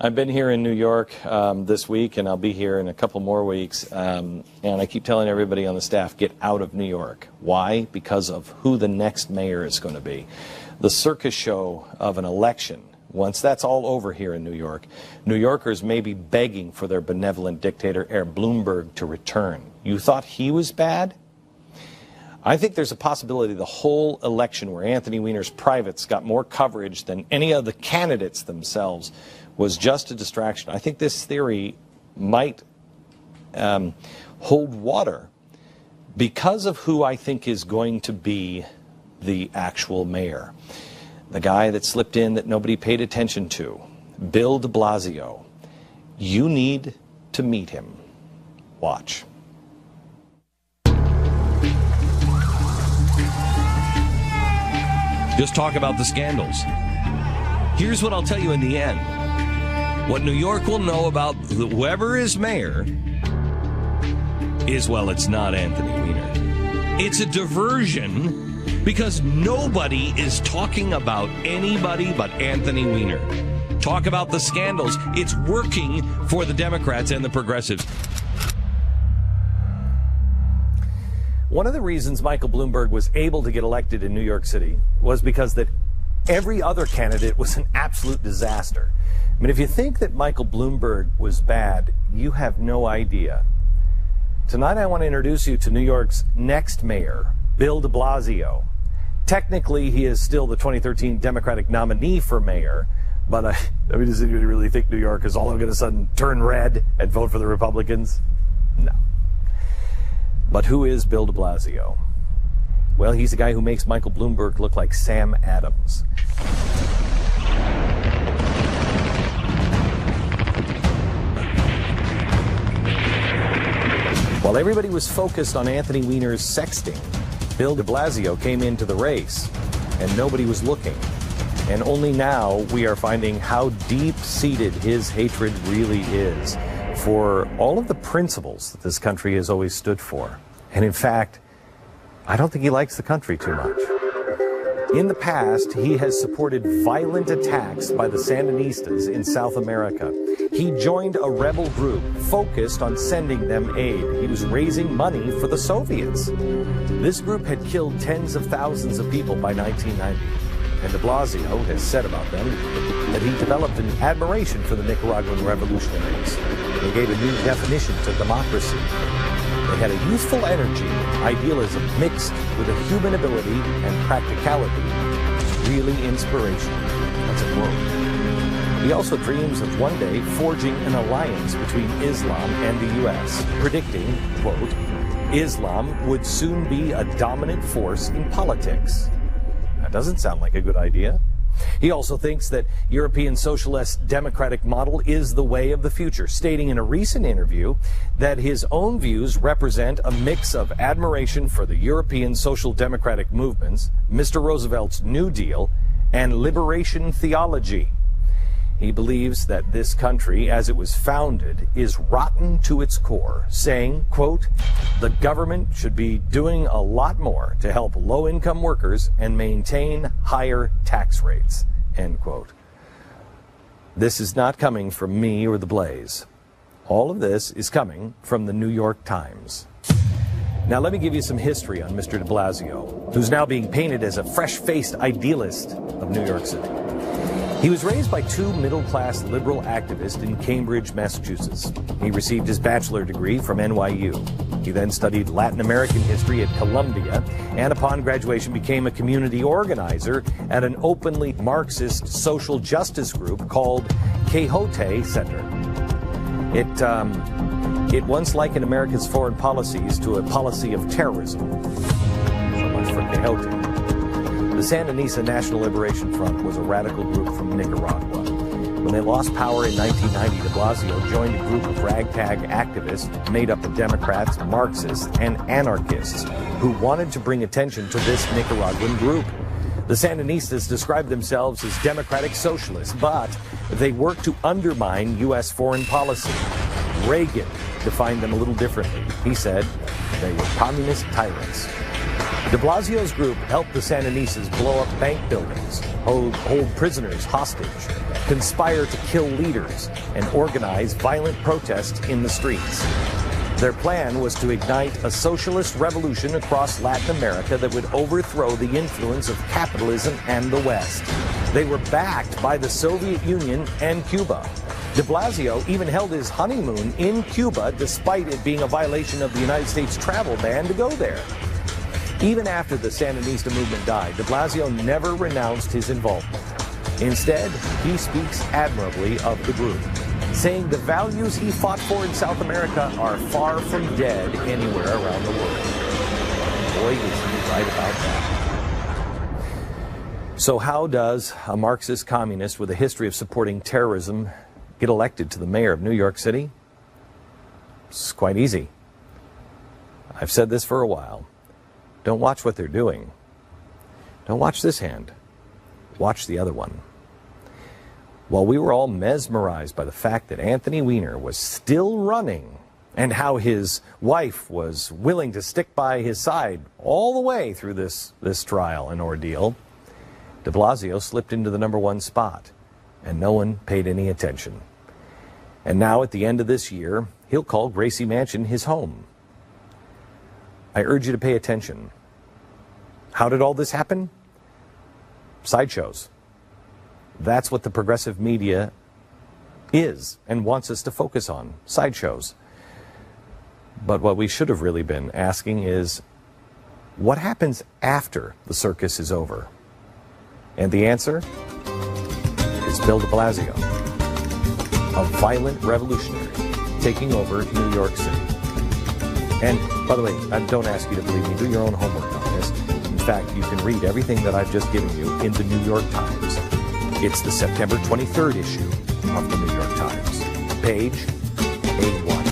I've been here in New York this week, and I'll be here in a couple more weeks. And I keep telling everybody on the staff, get out of New York. Why? Because of who the next mayor is going to be. The circus show of an election, once that's all over here in New York, New Yorkers may be begging for their benevolent dictator, Mayor Bloomberg, to return. You thought he was bad? I think there's a possibility the whole election where Anthony Weiner's privates got more coverage than any of the candidates themselves was just a distraction. I think this theory might hold water because of who I think is going to be the actual mayor. The guy that slipped in that nobody paid attention to, Bill de Blasio. You need to meet him. Watch. Just talk about the scandals. Here's what I'll tell you in the end. What New York will know about whoever is mayor is, well, it's not Anthony Weiner. It's a diversion because nobody is talking about anybody but Anthony Weiner. Talk about the scandals. It's working for the Democrats and the progressives. One of the reasons Michael Bloomberg was able to get elected in New York City was because that every other candidate was an absolute disaster. I mean, if you think that Michael Bloomberg was bad, you have no idea. Tonight I want to introduce you to New York's next mayor, Bill de Blasio. Technically, he is still the 2013 Democratic nominee for mayor, but I mean, does anybody really think New York is all of a sudden turn red and vote for the Republicans? No. But who is Bill de Blasio? Well, he's the guy who makes Michael Bloomberg look like Sam Adams. While everybody was focused on Anthony Weiner's sexting, Bill de Blasio came into the race, and nobody was looking. And only now we are finding how deep-seated his hatred really is for all of the principles that this country has always stood for. And in fact, I don't think he likes the country too much. In the past, he has supported violent attacks by the Sandinistas in South America. He joined a rebel group focused on sending them aid. He was raising money for the Soviets. This group had killed tens of thousands of people by 1990. And de Blasio has said about them that he developed an admiration for the Nicaraguan revolutionaries. They gave a new definition to democracy. They had a youthful energy, idealism mixed with a human ability and practicality. Really inspirational. That's a quote. He also dreams of one day forging an alliance between Islam and the U.S., predicting, quote, Islam would soon be a dominant force in politics. That doesn't sound like a good idea. He also thinks that European socialist democratic model is the way of the future, stating in a recent interview that his own views represent a mix of admiration for the European social democratic movements, Mr. Roosevelt's New Deal, and liberation theology. He believes that this country, as it was founded, is rotten to its core, saying, quote, the government should be doing a lot more to help low-income workers and maintain higher tax rates, end quote. This is not coming from me or TheBlaze. All of this is coming from the New York Times. Now let me give you some history on Mr. de Blasio, who's now being painted as a fresh-faced idealist of New York City. He was raised by two middle-class liberal activists in Cambridge, Massachusetts. He received his bachelor degree from NYU. He then studied Latin American history at Columbia, and upon graduation became a community organizer at an openly Marxist social justice group called Quixote Center. It once likened America's foreign policies to a policy of terrorism. So much for Quixote. The Sandinista National Liberation Front was a radical group from Nicaragua. When they lost power in 1990, de Blasio joined a group of ragtag activists made up of Democrats, Marxists, and anarchists who wanted to bring attention to this Nicaraguan group. The Sandinistas described themselves as democratic socialists, but they worked to undermine U.S. foreign policy. Reagan defined them a little differently. He said they were communist tyrants. De Blasio's group helped the Sandinistas blow up bank buildings, hold prisoners hostage, conspire to kill leaders, and organize violent protests in the streets. Their plan was to ignite a socialist revolution across Latin America that would overthrow the influence of capitalism and the West. They were backed by the Soviet Union and Cuba. De Blasio even held his honeymoon in Cuba despite it being a violation of the United States travel ban to go there. Even after the Sandinista movement died, de Blasio never renounced his involvement. Instead, he speaks admirably of the group, saying the values he fought for in South America are far from dead anywhere around the world. Boy, is he right about that. So how does a Marxist communist with a history of supporting terrorism get elected to the mayor of New York City? It's quite easy. I've said this for a while. Don't watch what they're doing. Don't watch this hand. Watch the other one. While we were all mesmerized by the fact that Anthony Weiner was still running and how his wife was willing to stick by his side all the way through this trial and ordeal, de Blasio slipped into the #1 spot, and no one paid any attention. And now at the end of this year, he'll call Gracie Mansion his home. I urge you to pay attention. How did all this happen? Sideshows. That's what the progressive media is and wants us to focus on. Sideshows. But what we should have really been asking is, what happens after the circus is over? And the answer is Bill de Blasio, a violent revolutionary taking over New York City. And by the way, I don't ask you to believe me. Do your own homework on this. In fact, you can read everything that I've just given you in the New York Times. It's the September 23rd issue of the New York Times. Page A1.